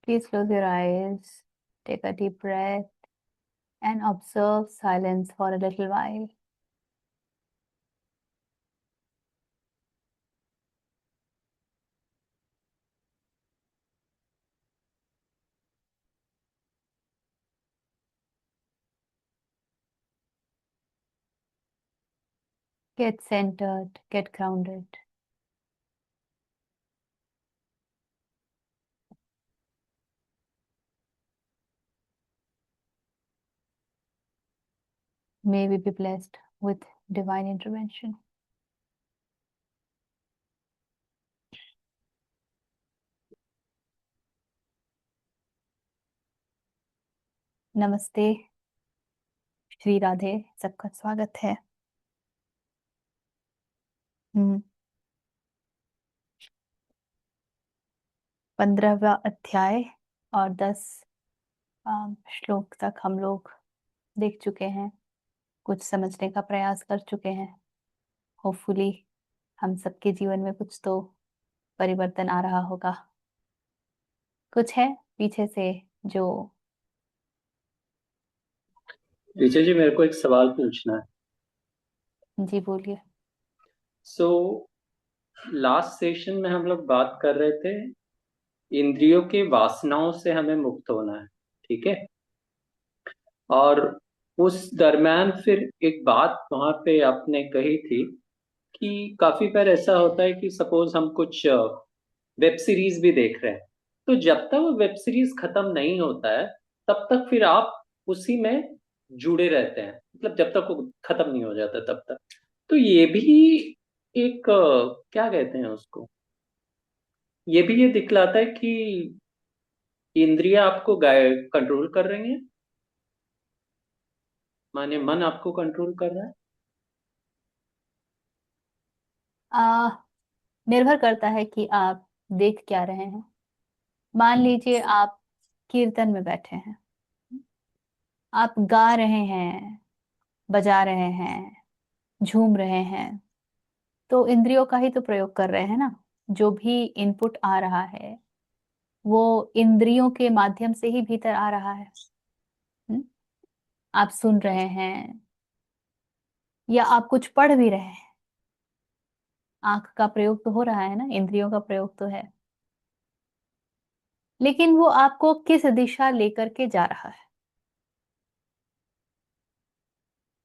Please close your eyes, take a deep breath, and observe silence for a little while. Get centered, get grounded. May we be blessed with divine intervention. नमस्ते, श्री राधे, सबका स्वागत है। 15वां अध्याय और 10 श्लोक तक हम लोग देख चुके हैं, कुछ समझने का प्रयास कर चुके हैं। होपफुली हम सबके जीवन में कुछ तो परिवर्तन आ रहा होगा। कुछ है पीछे से जो ऋचा जी, मेरे को एक सवाल पूछना है। जी बोलिए। लास्ट सेशन में हम लोग बात कर रहे थे इंद्रियों के वासनाओं से हमें मुक्त होना है, ठीक है। और उस दरम्यान फिर एक बात वहां पे आपने कही थी कि काफी बार ऐसा होता है कि सपोज हम कुछ वेब सीरीज भी देख रहे हैं, तो जब तक वो वेब सीरीज खत्म नहीं होता है तब तक फिर आप उसी में जुड़े रहते हैं, मतलब जब तक वो खत्म नहीं हो जाता तब तक। तो ये भी एक क्या कहते हैं उसको, ये भी ये दिखलाता है कि इंद्रियां आपको कंट्रोल कर रही हैं, माने मन आपको कंट्रोल कर रहा है। आ, निर्भर करता है कि आप देख क्या रहे हैं। मान लीजिए आप कीर्तन में बैठे हैं, आप गा रहे हैं, बजा रहे हैं, झूम रहे हैं, तो इंद्रियों का ही तो प्रयोग कर रहे हैं ना। जो भी इनपुट आ रहा है वो इंद्रियों के माध्यम से ही भीतर आ रहा है। हम्म? आप सुन रहे हैं या आप कुछ पढ़ भी रहे हैं, आंख का प्रयोग तो हो रहा है ना, इंद्रियों का प्रयोग तो है। लेकिन वो आपको किस दिशा लेकर के जा रहा है,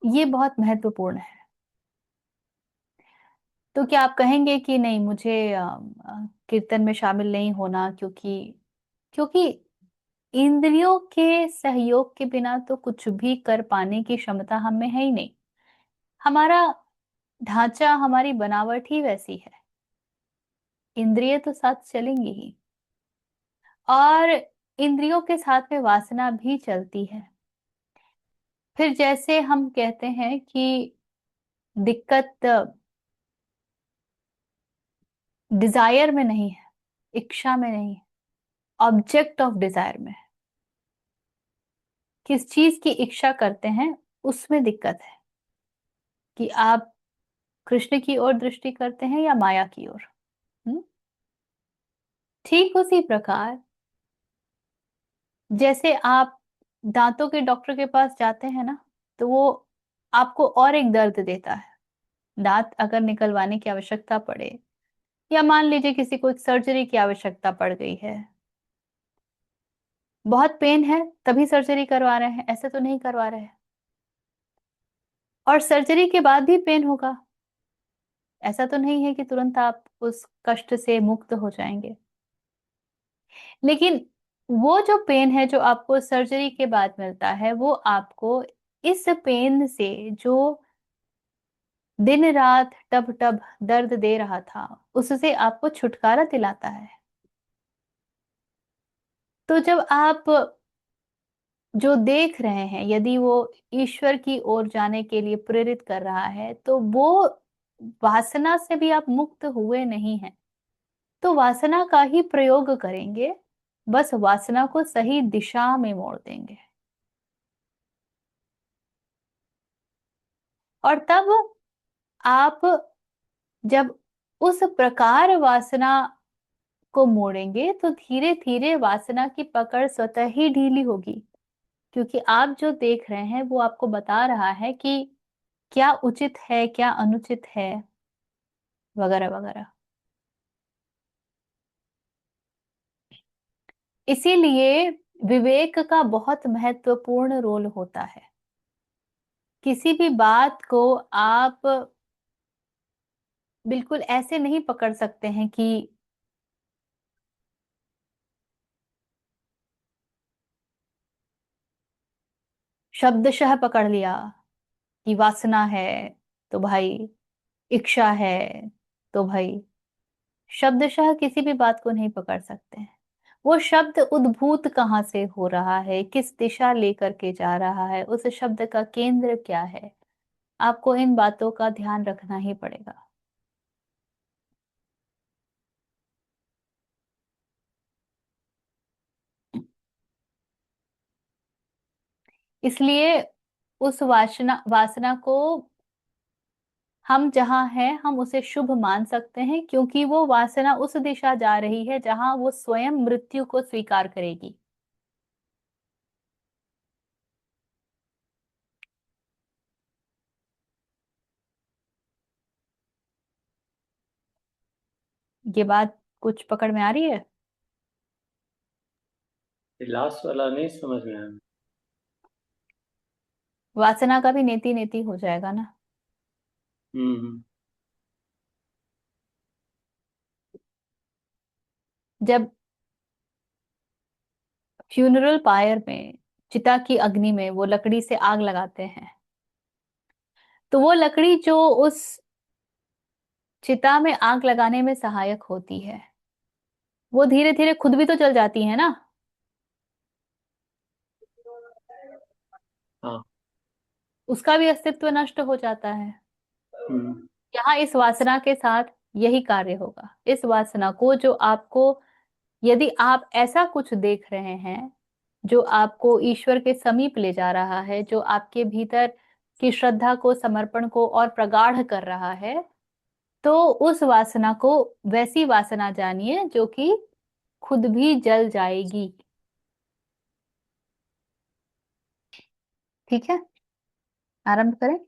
ये बहुत महत्वपूर्ण है। तो क्या आप कहेंगे कि नहीं, मुझे कीर्तन में शामिल नहीं होना, क्योंकि क्योंकि इंद्रियों के सहयोग के बिना तो कुछ भी कर पाने की क्षमता हम में है ही नहीं। हमारा ढांचा, हमारी बनावट ही वैसी है। इंद्रिय तो साथ चलेंगी ही, और इंद्रियों के साथ में वासना भी चलती है। फिर जैसे हम कहते हैं कि दिक्कत डिजायर में नहीं है, इच्छा में नहीं है, ऑब्जेक्ट ऑफ डिजायर में है। किस चीज की इच्छा करते हैं उसमें दिक्कत है, कि आप कृष्ण की ओर दृष्टि करते हैं या माया की ओर। हम्म? ठीक उसी प्रकार जैसे आप दांतों के डॉक्टर के पास जाते हैं ना, तो वो आपको और एक दर्द देता है। दांत अगर निकलवाने की आवश्यकता पड़े, या मान लीजिए किसी को एक सर्जरी की आवश्यकता पड़ गई है, बहुत पेन है तभी सर्जरी करवा रहे हैं, ऐसे तो नहीं करवा रहे हैं। और सर्जरी के बाद भी पेन होगा, ऐसा तो नहीं है कि तुरंत आप उस कष्ट से मुक्त हो जाएंगे। लेकिन वो जो पेन है जो आपको सर्जरी के बाद मिलता है, वो आपको इस पेन से जो दिन रात टब टब दर्द दे रहा था, उससे आपको छुटकारा दिलाता है। तो जब आप जो देख रहे हैं, यदि वो ईश्वर की ओर जाने के लिए प्रेरित कर रहा है, तो वो वासना से भी आप मुक्त हुए नहीं हैं। तो वासना का ही प्रयोग करेंगे, बस वासना को सही दिशा में मोड़ देंगे। और तब आप जब उस प्रकार वासना को मोड़ेंगे तो धीरे धीरे वासना की पकड़ स्वतः ही ढीली होगी, क्योंकि आप जो देख रहे हैं वो आपको बता रहा है कि क्या उचित है, क्या अनुचित है, वगैरह वगैरह। इसीलिए विवेक का बहुत महत्वपूर्ण रोल होता है। किसी भी बात को आप बिल्कुल ऐसे नहीं पकड़ सकते हैं कि शब्दशः पकड़ लिया कि वासना है तो भाई, इच्छा है तो भाई। शब्दशः किसी भी बात को नहीं पकड़ सकते हैं। वो शब्द उद्भूत कहाँ से हो रहा है, किस दिशा लेकर के जा रहा है, उस शब्द का केंद्र क्या है, आपको इन बातों का ध्यान रखना ही पड़ेगा। इसलिए उस वासना वासना को हम जहां हैं हम उसे शुभ मान सकते हैं, क्योंकि वो वासना उस दिशा जा रही है जहां वो स्वयं मृत्यु को स्वीकार करेगी। ये बात कुछ पकड़ में आ रही है? लास्ट वाला नहीं समझ में आया। वासना का भी नेति नेति हो जाएगा ना। हम्म। जब फ्यूनरल पायर में चिता की अग्नि में वो लकड़ी से आग लगाते हैं, तो वो लकड़ी जो उस चिता में आग लगाने में सहायक होती है, वो धीरे धीरे खुद भी तो जल जाती है ना। हाँ। उसका भी अस्तित्व नष्ट हो जाता है। हम्म। यहाँ इस वासना के साथ यही कार्य होगा। इस वासना को जो आपको, यदि आप ऐसा कुछ देख रहे हैं जो आपको ईश्वर के समीप ले जा रहा है, जो आपके भीतर की श्रद्धा को, समर्पण को और प्रगाढ़ कर रहा है, तो उस वासना को वैसी वासना जानिए जो कि खुद भी जल जाएगी। ठीक है, आरंभ करें।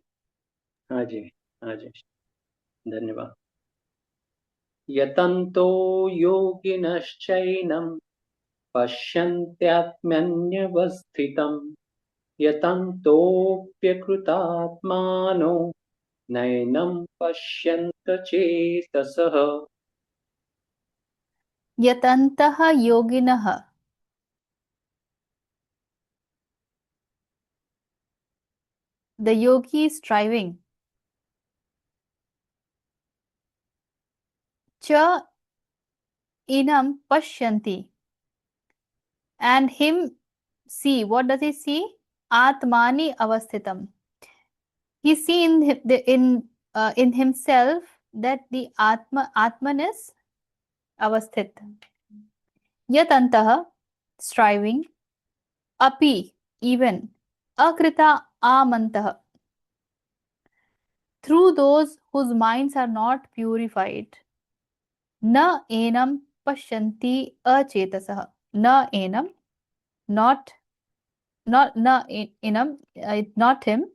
हाँ जी। हाँ जी। धन्यवाद। यतन्तो योगिनश्चैनं पश्यन्त्यात्मन्यवस्थितं यतन्तोऽप्यकृतात्मानो नैनं पश्यन्त चेतसः। यतन्तः योगिनः, the yogi is striving, च इनम पश्यन्ति, and him see, what does he see? Atmani avasthitam. He see in in himself that the Atman is avasthit. Yat antah, striving, api, even, akrita amantah, through those whose minds are not purified, na enam pashyanti achetasah. Na enam, not not enam, not him.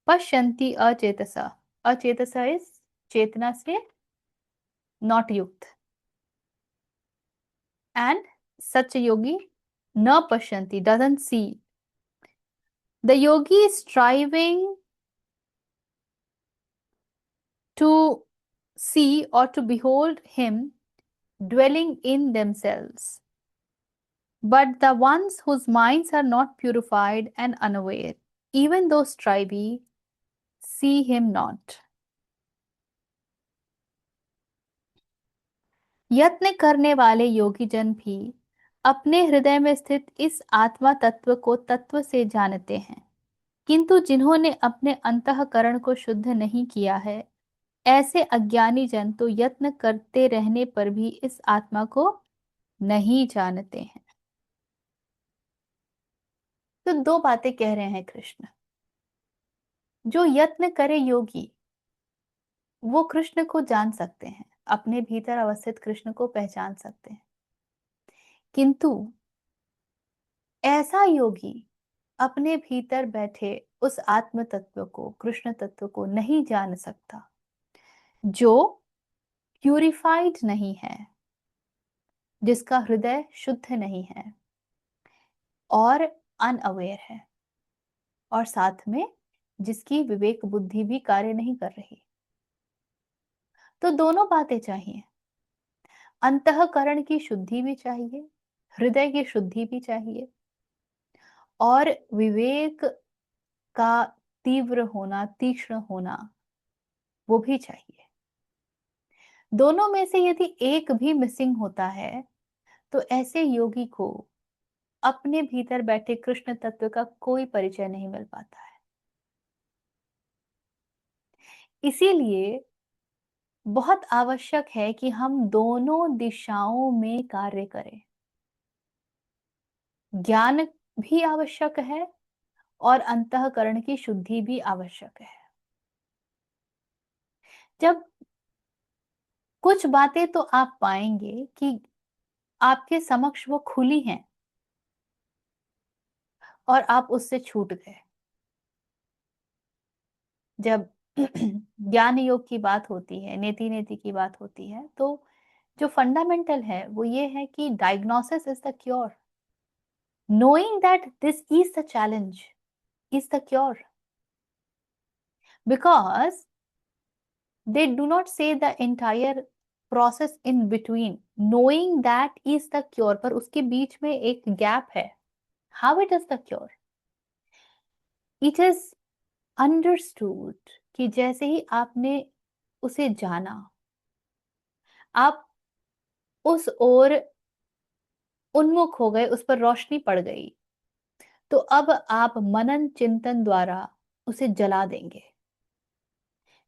पश्यन्ति अचेतसा, अचेतसा is चेतना से not युक्त, and such योगी न पश्यन्ति, doesn't see. The Yogi is striving to see or to behold him dwelling in themselves, but the ones whose minds are not purified and unaware, even though striving, see him not. यत्न करने वाले योगी जन भी अपने हृदय में स्थित इस आत्मा तत्व को तत्व से जानते हैं, किंतु जिन्होंने अपने अंतःकरण को शुद्ध नहीं किया है, ऐसे अज्ञानी जन तो यत्न करते रहने पर भी इस आत्मा को नहीं जानते हैं। तो दो बातें कह रहे हैं कृष्ण। जो यत्न करे योगी, वो कृष्ण को जान सकते हैं, अपने भीतर अवस्थित कृष्ण को पहचान सकते हैं। किंतु ऐसा योगी अपने भीतर बैठे उस आत्म तत्व को, कृष्ण तत्व को नहीं जान सकता, जो प्यूरिफाइड नहीं है, जिसका हृदय शुद्ध नहीं है और अनअवेयर है, और साथ में जिसकी विवेक बुद्धि भी कार्य नहीं कर रही। तो दोनों बातें चाहिए, अंतःकरण की शुद्धि भी चाहिए, हृदय की शुद्धि भी चाहिए, और विवेक का तीव्र होना, तीक्ष्ण होना, वो भी चाहिए। दोनों में से यदि एक भी मिसिंग होता है तो ऐसे योगी को अपने भीतर बैठे कृष्ण तत्व का कोई परिचय नहीं मिल पाता है। इसीलिए बहुत आवश्यक है कि हम दोनों दिशाओं में कार्य करें। ज्ञान भी आवश्यक है और अंतःकरण की शुद्धि भी आवश्यक है। जब कुछ बातें तो आप पाएंगे कि आपके समक्ष वो खुली हैं और आप उससे छूट गए। जब ज्ञान योग की बात होती है, नेति नेति की बात होती है, तो जो फंडामेंटल है वो ये है कि diagnosis is the cure. Knowing that this is the challenge is the cure, because they do not say the entire process in between. Knowing that is the cure, पर उसके बीच में एक गैप है। How it is the cure? It is understood कि जैसे ही आपने उसे जाना, आप उस ओर उन्मुख हो गए, उस पर रोशनी पड़ गई, तो अब आप मनन चिंतन द्वारा उसे जला देंगे।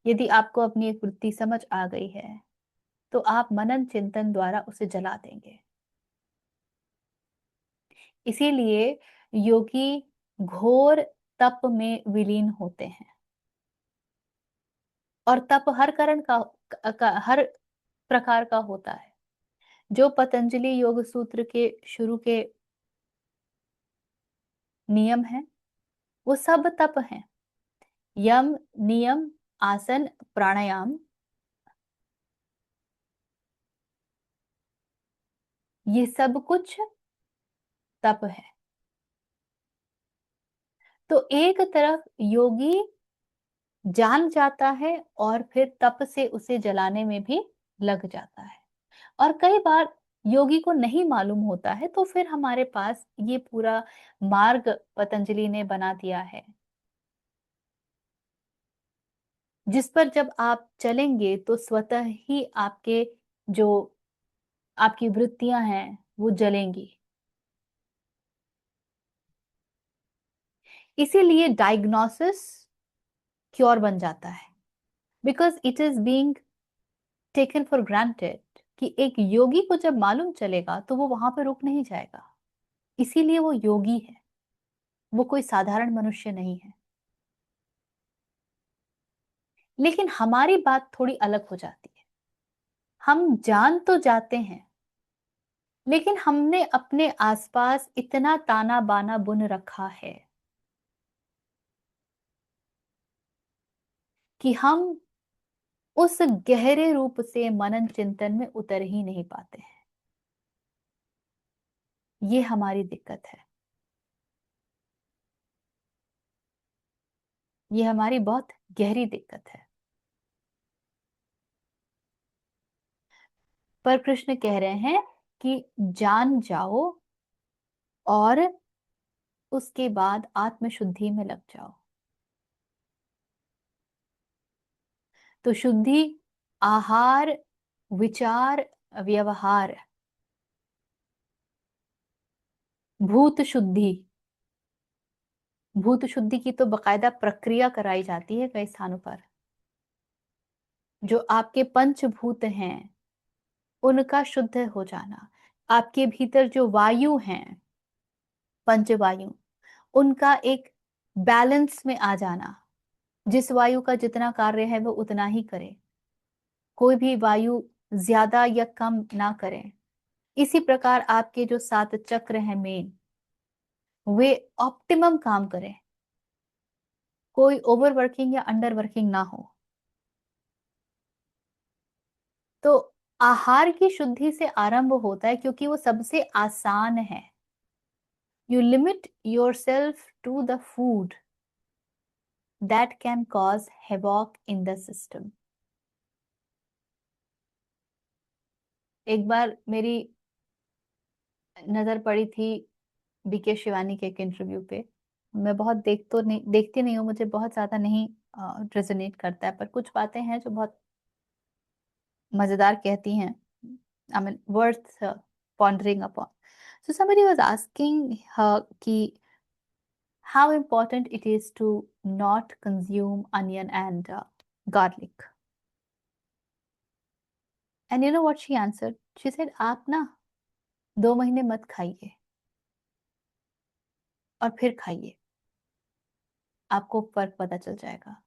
यदि आपको अपनी एक वृत्ति समझ आ गई है तो आप मनन चिंतन द्वारा उसे जला देंगे। इसीलिए योगी घोर तप में विलीन होते हैं, और तप हर करण का हर प्रकार का होता है। जो पतंजलि योग सूत्र के शुरू के नियम हैं वो सब तप हैं। यम, नियम, आसन, प्राणायाम, ये सब कुछ तप है। तो एक तरफ योगी जान जाता है और फिर तप से उसे जलाने में भी लग जाता है। और कई बार योगी को नहीं मालूम होता है, तो फिर हमारे पास ये पूरा मार्ग पतंजलि ने बना दिया है, जिस पर जब आप चलेंगे तो स्वतः ही आपके जो आपकी वृत्तियां हैं वो जलेंगी। इसीलिए डायग्नोसिस क्योर बन जाता है, because it is being taken for granted कि एक योगी को जब मालूम चलेगा तो वो वहां पर रुक नहीं जाएगा। इसीलिए वो योगी है, वो कोई साधारण मनुष्य नहीं है। लेकिन हमारी बात थोड़ी अलग हो जाती है। हम जान तो जाते हैं, लेकिन हमने अपने आसपास इतना ताना बाना बुन रखा है कि हम उस गहरे रूप से मनन चिंतन में उतर ही नहीं पाते हैं। ये हमारी दिक्कत है, ये हमारी बहुत गहरी दिक्कत है। पर कृष्ण कह रहे हैं कि जान जाओ और उसके बाद आत्मशुद्धि में लग जाओ। तो शुद्धि आहार, विचार, व्यवहार, भूत शुद्धि। भूत शुद्धि की तो बकायदा प्रक्रिया कराई जाती है कई स्थानों पर। जो आपके पंचभूत हैं उनका शुद्ध हो जाना, आपके भीतर जो वायु हैं, पंचवायु, उनका एक बैलेंस में आ जाना। जिस वायु का जितना कार्य है वो उतना ही करे, कोई भी वायु ज्यादा या कम ना करें। इसी प्रकार आपके जो 7 चक्र हैं मेन, वे ऑप्टिमम काम करें, कोई ओवर वर्किंग या अंडर वर्किंग ना हो। तो आहार की शुद्धि से आरंभ होता है, क्योंकि वो सबसे आसान है। You limit yourself to the food that can cause havoc in the system. एक बार मेरी नजर पड़ी थी बीके शिवानी के एक इंटरव्यू पे। मैं बहुत देखती नहीं हूँ, मुझे बहुत ज्यादा नहीं रेजोनेट करता है, पर कुछ बातें हैं जो बहुत मजेदार कहती हैं, I mean worth pondering upon. So somebody was asking her कि how important it is to not consume onion and garlic. And you know what she answered? She said, आप ना 2 महीने मत खाइए और फिर खाइए, आपको फर्क पता चल जाएगा।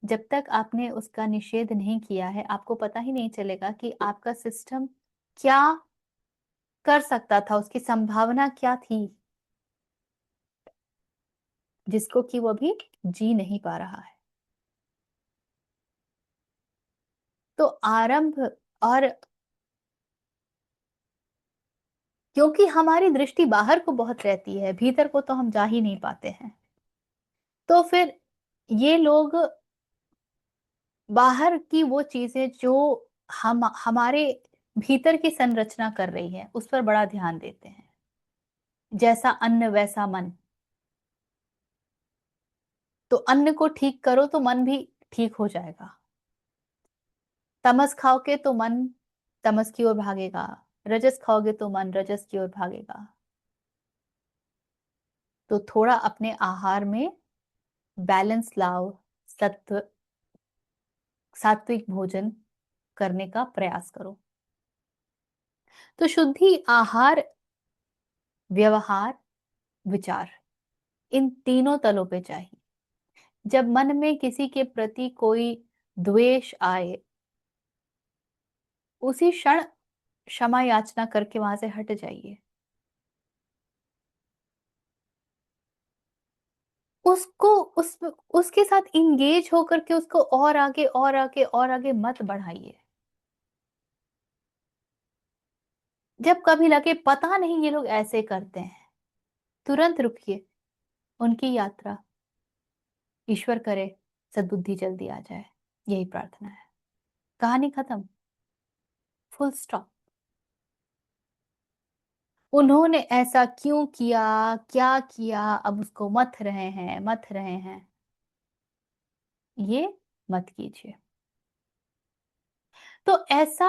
जब तक आपने उसका निषेध नहीं किया है, आपको पता ही नहीं चलेगा कि आपका सिस्टम क्या कर सकता था, उसकी संभावना क्या थी, जिसको कि वो अभी जी नहीं पा रहा है। तो आरंभ, और क्योंकि हमारी दृष्टि बाहर को बहुत रहती है, भीतर को तो हम जा ही नहीं पाते हैं, तो फिर ये लोग बाहर की वो चीजें जो हम हमारे भीतर की संरचना कर रही है उस पर बड़ा ध्यान देते हैं। जैसा अन्न वैसा मन। तो अन्न को ठीक करो तो मन भी ठीक हो जाएगा। तमस खाओगे तो मन तमस की ओर भागेगा, रजस खाओगे तो मन रजस की ओर भागेगा। तो थोड़ा अपने आहार में बैलेंस लाओ, सत्व सात्विक भोजन करने का प्रयास करो। तो शुद्धि आहार, व्यवहार, विचार, इन तीनों तलों पे चाहिए। जब मन में किसी के प्रति कोई द्वेष आए, उसी क्षण क्षमा याचना करके वहां से हट जाइए। उसको उस उसके साथ इंगेज होकर के उसको और आगे और आगे और आगे मत बढ़ाइए। जब कभी लगे पता नहीं ये लोग ऐसे करते हैं, तुरंत रुकिए उनकी यात्रा। ईश्वर करे सद्बुद्धि जल्दी आ जाए, यही प्रार्थना है। कहानी खत्म, फुल स्टॉप। उन्होंने ऐसा क्यों किया, क्या किया, अब उसको मत रहे हैं, मत रहे हैं, ये मत कीजिए। तो ऐसा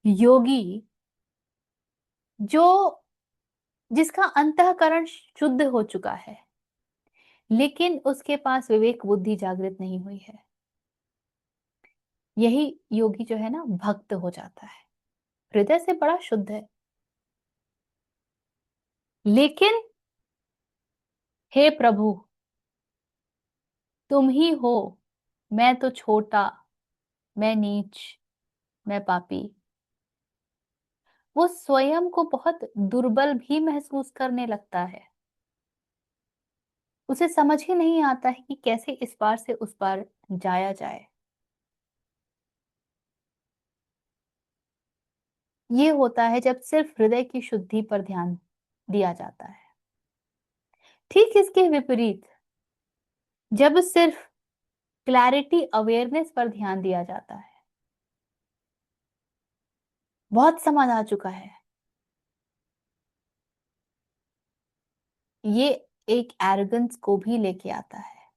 योगी जो जिसका अंतःकरण शुद्ध हो चुका है, लेकिन उसके पास विवेक बुद्धि जागृत नहीं हुई है, यही योगी जो है ना भक्त हो जाता है। हृदय से बड़ा शुद्ध है, लेकिन हे प्रभु तुम ही हो, मैं तो छोटा, मैं नीच, मैं पापी। वो स्वयं को बहुत दुर्बल भी महसूस करने लगता है। उसे समझ ही नहीं आता है कि कैसे इस पार से उस पार जाया जाए। ये होता है जब सिर्फ हृदय की शुद्धि पर ध्यान दिया जाता है। ठीक इसके विपरीत, जब सिर्फ क्लैरिटी अवेयरनेस पर ध्यान दिया जाता है, बहुत समझ आ चुका है, ये एक एरोगेंस को भी लेके आता है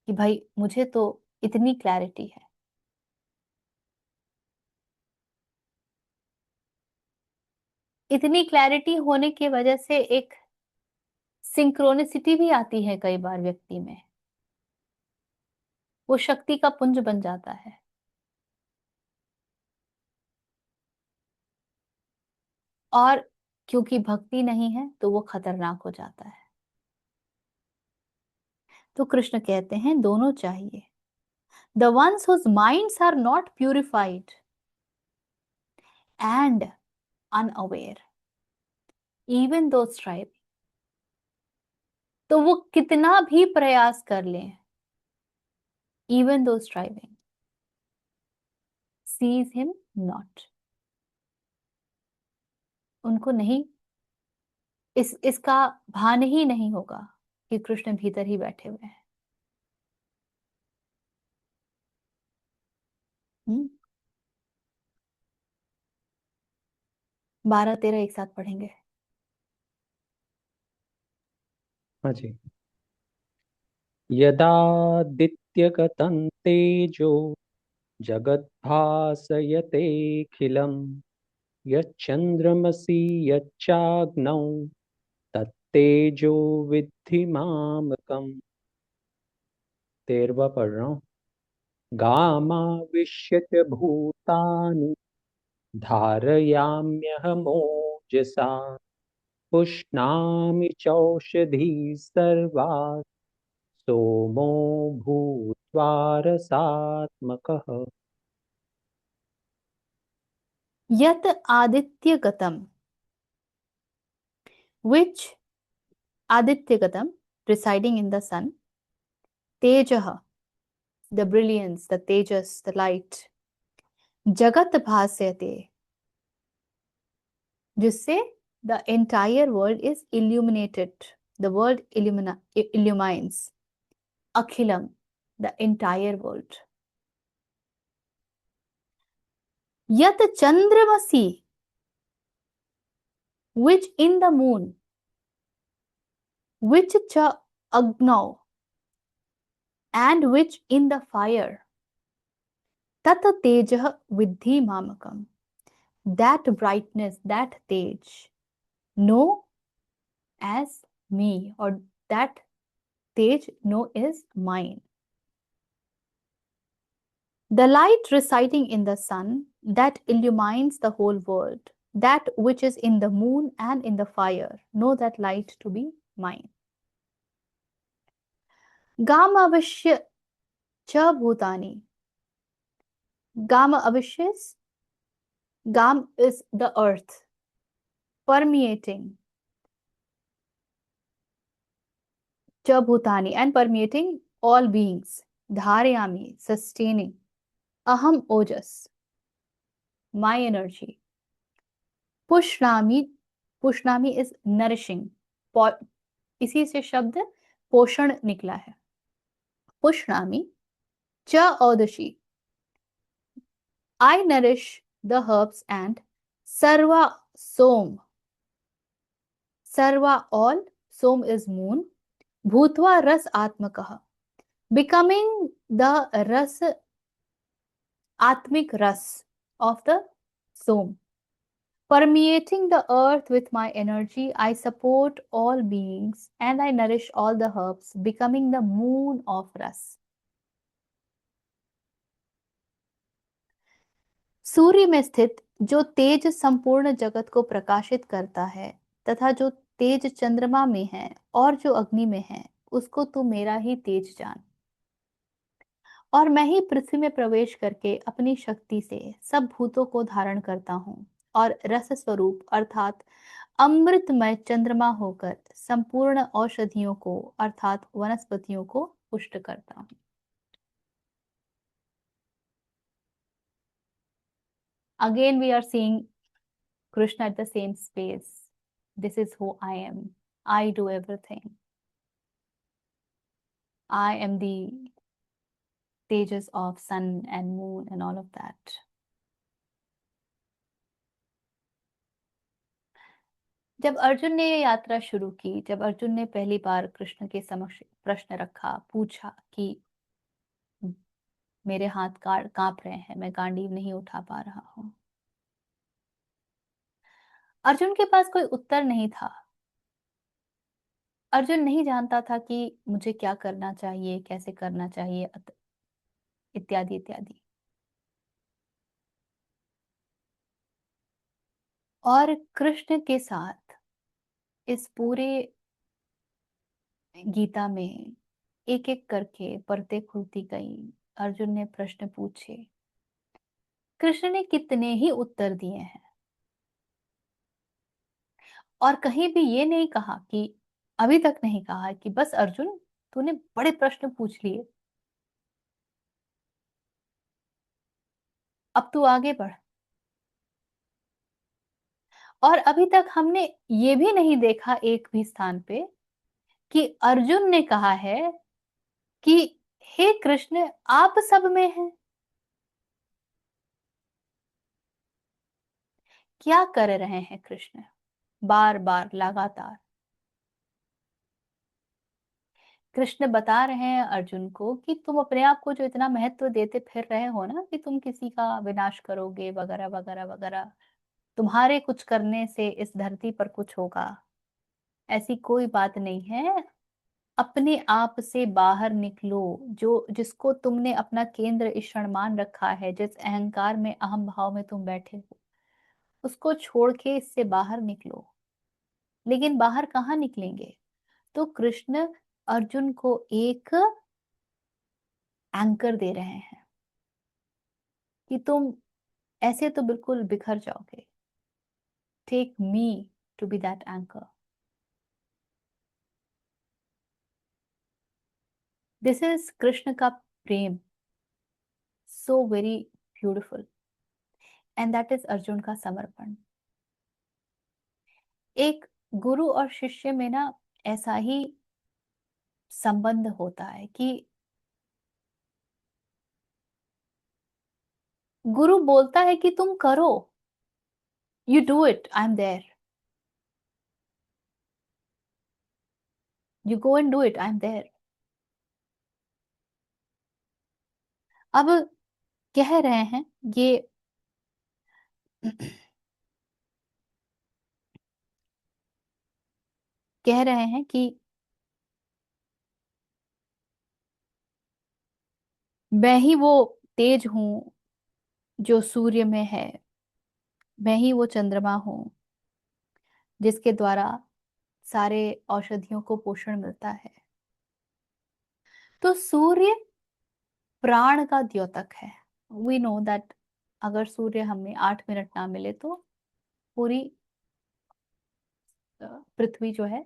कि भाई मुझे तो इतनी क्लैरिटी है। इतनी क्लैरिटी होने की वजह से एक सिंक्रोनिसिटी भी आती है कई बार व्यक्ति में, वो शक्ति का पुंज बन जाता है। और क्योंकि भक्ति नहीं है तो वो खतरनाक हो जाता है। तो कृष्ण कहते हैं दोनों चाहिए। The ones whose minds are not purified and unaware, even though strive, तो वो कितना भी प्रयास कर लें, even though striving seize him not, उनको नहीं, इसका भान ही नहीं होगा कि कृष्ण भीतर ही बैठे हुए हैं। 12-13 एक साथ पढ़ेंगे। हाँ जी। यदादित्यगतं तेजो जगद्भासयतेऽखिलम् यच्चन्द्रमसि यच्चाग्नौ तत्तेजो विद्धि मामकम्। 13वां पढ़ रहा हूँ। गामाविश्य च भूतानि धारयाम्यहमोजसा पुष्णामि चौषधी सर्वा सोमो भूत्वा रसात्मकः। यत Aditya गतम, which Aditya गतम, residing in the sun, तेजः, the brilliance, the tejas, the light, जगत भास्यते, जिससे the entire world is illuminated, the world illumines, akhilam, the entire world, yat chandramasi, which in the moon, which cha agnav, and which in the fire, tat tejah viddhi mamakam, that brightness, that tej, know as me, or that tej know is mine. The light residing in the sun that illumines the whole world, that which is in the moon and in the fire, know that light to be mine. Gam avishya cha bhutani. Gam avishya is, Gam is the earth, permeating cha bhutani, and permeating all beings. Dharayami, sustaining. Aham ojas, my energy. Pushnami, Pushnami is nourishing. इसी से शब्द पोषण निकला है। पुष्णामि च औदशी, I nourish the herbs, and sarva som, sarva all, som is moon, bhutva ras atmakah, becoming the ras, atmic ras of the som. Permeating the earth with my energy, I support all beings and I nourish all the herbs, becoming the moon of ras. सूर्य में स्थित जो तेज संपूर्ण जगत को प्रकाशित करता है, तथा जो तेज चंद्रमा में है और जो अग्नि में है, उसको तू मेरा ही तेज जान। और मैं ही पृथ्वी में प्रवेश करके अपनी शक्ति से सब भूतों को धारण करता हूँ, और रस स्वरूप अर्थात अमृतमय चंद्रमा होकर संपूर्ण औषधियों को अर्थात वनस्पतियों को पुष्ट करता हूँ। Again we are seeing Krishna at the same space. This is who I am. I do everything. I am the tejas of sun and moon and all of that. जब अर्जुन ने ये यात्रा शुरू की, जब अर्जुन ने पहली बार कृष्ण के समक्ष प्रश्न रखा, पूछा कि मेरे हाथ कांप रहे हैं, मैं गांडीव नहीं उठा पा रहा हूं, अर्जुन के पास कोई उत्तर नहीं था। अर्जुन नहीं जानता था कि मुझे क्या करना चाहिए, कैसे करना चाहिए, इत्यादि इत्यादि। और कृष्ण के साथ इस पूरे गीता में एक एक करके परतें खुलती गई। अर्जुन ने प्रश्न पूछे, कृष्ण ने कितने ही उत्तर दिए हैं। और कहीं भी ये नहीं कहा कि, अभी तक नहीं कहा कि बस अर्जुन तूने बड़े प्रश्न पूछ लिए, अब तू आगे बढ़। और अभी तक हमने ये भी नहीं देखा एक भी स्थान पे कि अर्जुन ने कहा है कि हे कृष्ण आप सब में हैं। क्या कर रहे हैं कृष्ण? बार बार लगातार कृष्ण बता रहे हैं अर्जुन को कि तुम अपने आप को जो इतना महत्व देते फिर रहे हो ना, कि तुम किसी का विनाश करोगे वगैरह वगैरह वगैरह, तुम्हारे कुछ करने से इस धरती पर कुछ होगा, ऐसी कोई बात नहीं है। अपने आप से बाहर निकलो। जो जिसको तुमने अपना केंद्र इस क्षण मान रखा है, जिस अहंकार में अहम भाव में तुम बैठे हो, उसको छोड़ के इससे बाहर निकलो। लेकिन बाहर कहाँ निकलेंगे? तो कृष्ण अर्जुन को एक एंकर दे रहे हैं कि तुम ऐसे तो बिल्कुल बिखर जाओगे। Take me to be that anchor. This is Krishna का प्रेम, so very beautiful, and that is Arjun का समर्पण। एक गुरु और शिष्य में ना ऐसा ही संबंध होता है कि गुरु बोलता है कि तुम करो, you do it, I am there, you go and do it, I am there. अब कह रहे हैं ये कह रहे हैं कि मैं ही वो तेज हूं जो सूर्य में है, मैं ही वो चंद्रमा हूं जिसके द्वारा सारे औषधियों को पोषण मिलता है। तो सूर्य प्राण का द्योतक है। वी नो दैट अगर सूर्य हमें 8 मिनट ना मिले तो पूरी पृथ्वी जो है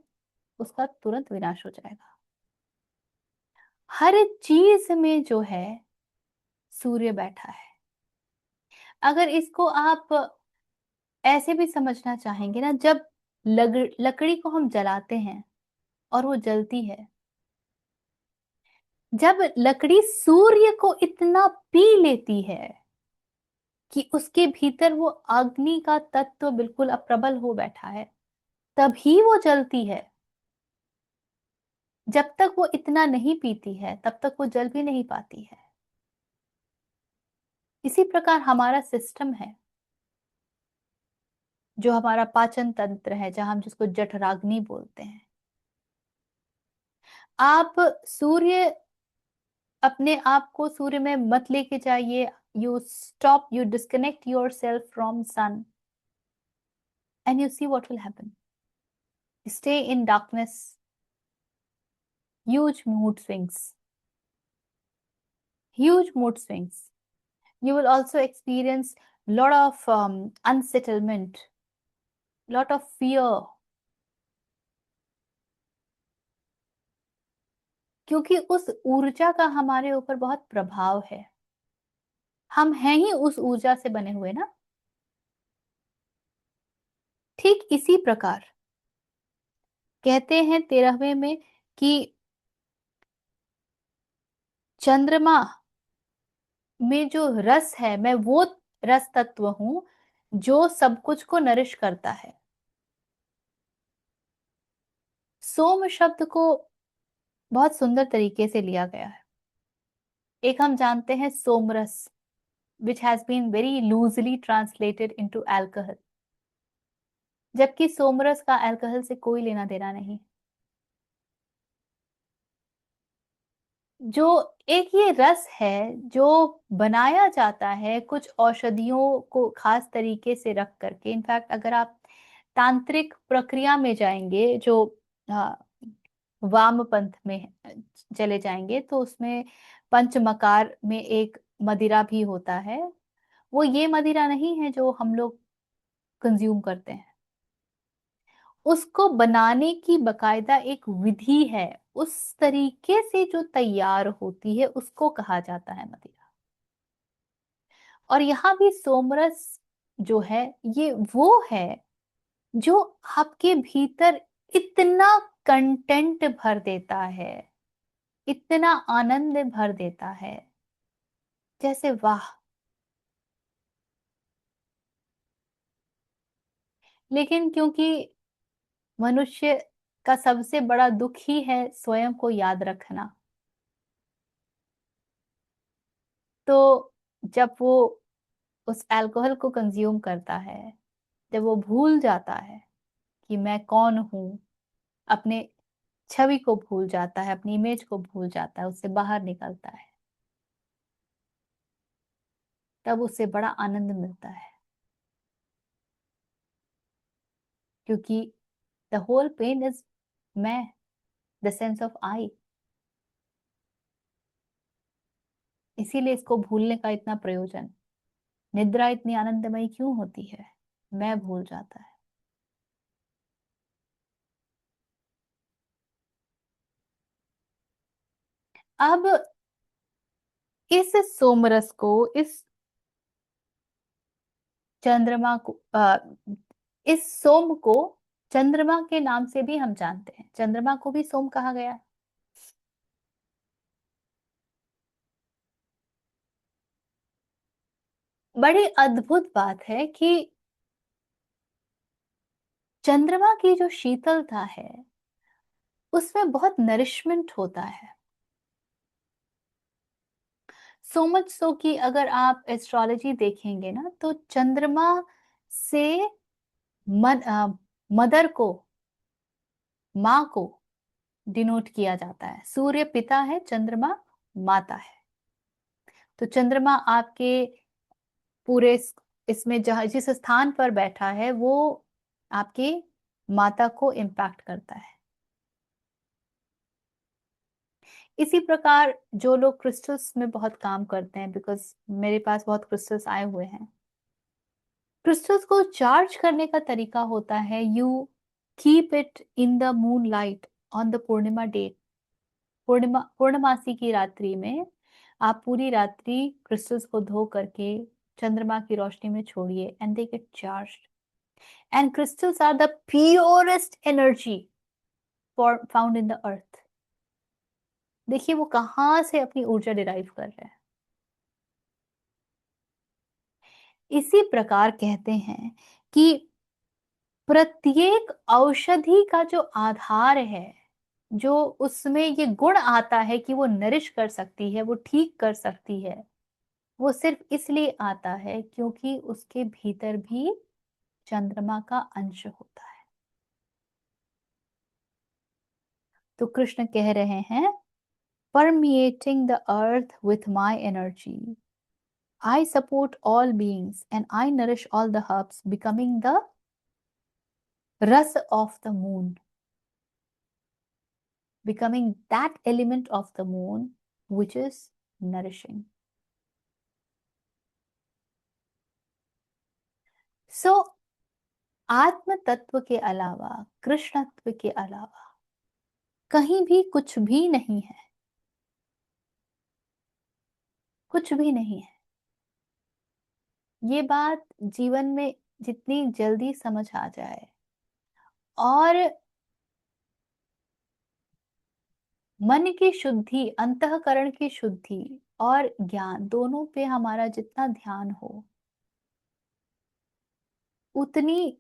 उसका तुरंत विनाश हो जाएगा। हर चीज में जो है सूर्य बैठा है। अगर इसको आप ऐसे भी समझना चाहेंगे ना, जब लकड़ी को हम जलाते हैं और वो जलती है, जब लकड़ी सूर्य को इतना पी लेती है कि उसके भीतर वो अग्नि का तत्व बिल्कुल अप्रबल हो बैठा है, तभी वो जलती है। जब तक वो इतना नहीं पीती है तब तक वो जल भी नहीं पाती है। इसी प्रकार हमारा सिस्टम है, जो हमारा पाचन तंत्र है, जहां हम जिसको जठराग्नि बोलते हैं। आप सूर्य, अपने आप को सूर्य में मत लेके जाइए। You stop, you disconnect yourself from sun and you see what will happen. Stay in darkness, huge mood swings, huge mood swings. You will also experience lot of unsettlement, lot of fear, क्योंकि उस ऊर्जा का हमारे ऊपर बहुत प्रभाव है। हम हैं ही उस ऊर्जा से बने हुए ना। ठीक इसी प्रकार कहते हैं 13वें में कि चंद्रमा में जो रस है, मैं वो रस तत्व हूं जो सब कुछ को नरिश करता है। सोम शब्द को बहुत सुंदर तरीके से लिया गया है। एक हम जानते हैं सोमरस, which has been very loosely translated into alcohol, जबकि सोमरस का अल्कोहल से कोई लेना देना नहीं। जो एक ये रस है जो बनाया जाता है कुछ औषधियों को खास तरीके से रख करके। इनफैक्ट अगर आप तांत्रिक प्रक्रिया में जाएंगे, जो आ, वाम पंथ में चले जाएंगे, तो उसमें पंचमकार में एक मदिरा भी होता है। वो ये मदिरा नहीं है जो हम लोग कंज्यूम करते हैं। उसको बनाने की बकायदा एक विधि है, उस तरीके से जो तैयार होती है उसको कहा जाता है मदिरा। और यहाँ भी सोमरस जो है ये वो है जो आपके भीतर इतना कंटेंट भर देता है, इतना आनंद भर देता है, जैसे वाह। लेकिन क्योंकि मनुष्य का सबसे बड़ा दुख ही है स्वयं को याद रखना, तो जब वो उस अल्कोहल को कंज्यूम करता है, जब वो भूल जाता है कि मैं कौन हूं, अपने छवि को भूल जाता है, अपनी इमेज को भूल जाता है, उससे बाहर निकलता है, तब उसे बड़ा आनंद मिलता है। क्योंकि द होल पेन इज मैं, द सेंस ऑफ आई। इसीलिए इसको भूलने का इतना प्रयोजन। निद्रा इतनी आनंदमयी क्यों होती है? मैं भूल जाता है। अब इस सोमरस को, इस चंद्रमा को, इस सोम को चंद्रमा के नाम से भी हम जानते हैं। चंद्रमा को भी सोम कहा गया है। बड़ी अद्भुत बात है कि चंद्रमा की जो शीतलता है उसमें बहुत नरिशमेंट होता है। सो मच सो कि अगर आप एस्ट्रोलॉजी देखेंगे ना, तो चंद्रमा से मदर को, माँ को डिनोट किया जाता है। सूर्य पिता है, चंद्रमा माता है। तो चंद्रमा आपके पूरे इसमें जहां जिस स्थान पर बैठा है वो आपकी माता को इम्पैक्ट करता है। इसी प्रकार जो लोग क्रिस्टल्स में बहुत काम करते हैं, बिकॉज मेरे पास बहुत क्रिस्टल्स आए हुए हैं, क्रिस्टल्स को चार्ज करने का तरीका होता है, you keep it in the moonlight on the Purnima date. पूर्णमासी की रात्रि में आप पूरी रात्रि क्रिस्टल्स को धो करके चंद्रमा की रोशनी में छोड़िए, and they get charged. And crystals are the purest energy found in the earth. देखिए वो कहां से अपनी ऊर्जा डिराइव कर रहे हैं। इसी प्रकार कहते हैं कि प्रत्येक औषधि का जो आधार है, जो उसमें ये गुण आता है कि वो नरिश कर सकती है, वो ठीक कर सकती है, वो सिर्फ इसलिए आता है क्योंकि उसके भीतर भी चंद्रमा का अंश होता है। तो कृष्ण कह रहे हैं, permeating the earth with my energy, I support all beings and I nourish all the herbs, becoming the ras of the moon, becoming that element of the moon which is nourishing. So आत्म तत्व के अलावा, कृष्णत्व के अलावा कहीं भी कुछ भी नहीं है, कुछ भी नहीं है। ये बात जीवन में जितनी जल्दी समझ आ जाए, और मन की शुद्धि, अंतःकरण की शुद्धि और ज्ञान दोनों पे हमारा जितना ध्यान हो, उतनी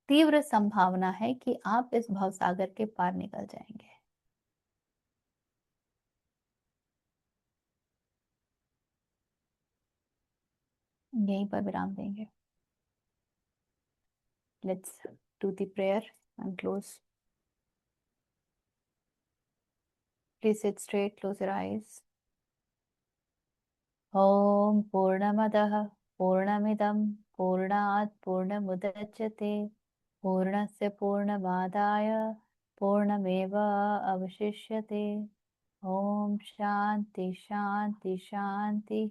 तीव्र संभावना है कि आप इस भवसागर के पार निकल जाएंगे। यहीं पर विराम देंगे। Let's do the prayer and close. Please sit straight, close your eyes. ओम पूर्णमदः पूर्णमिदं पूर्णात् पूर्णमुदच्यते पूर्णस्य पूर्णमादाय पूर्णमेव अवशिष्यते। ओम शांति शांति शांति।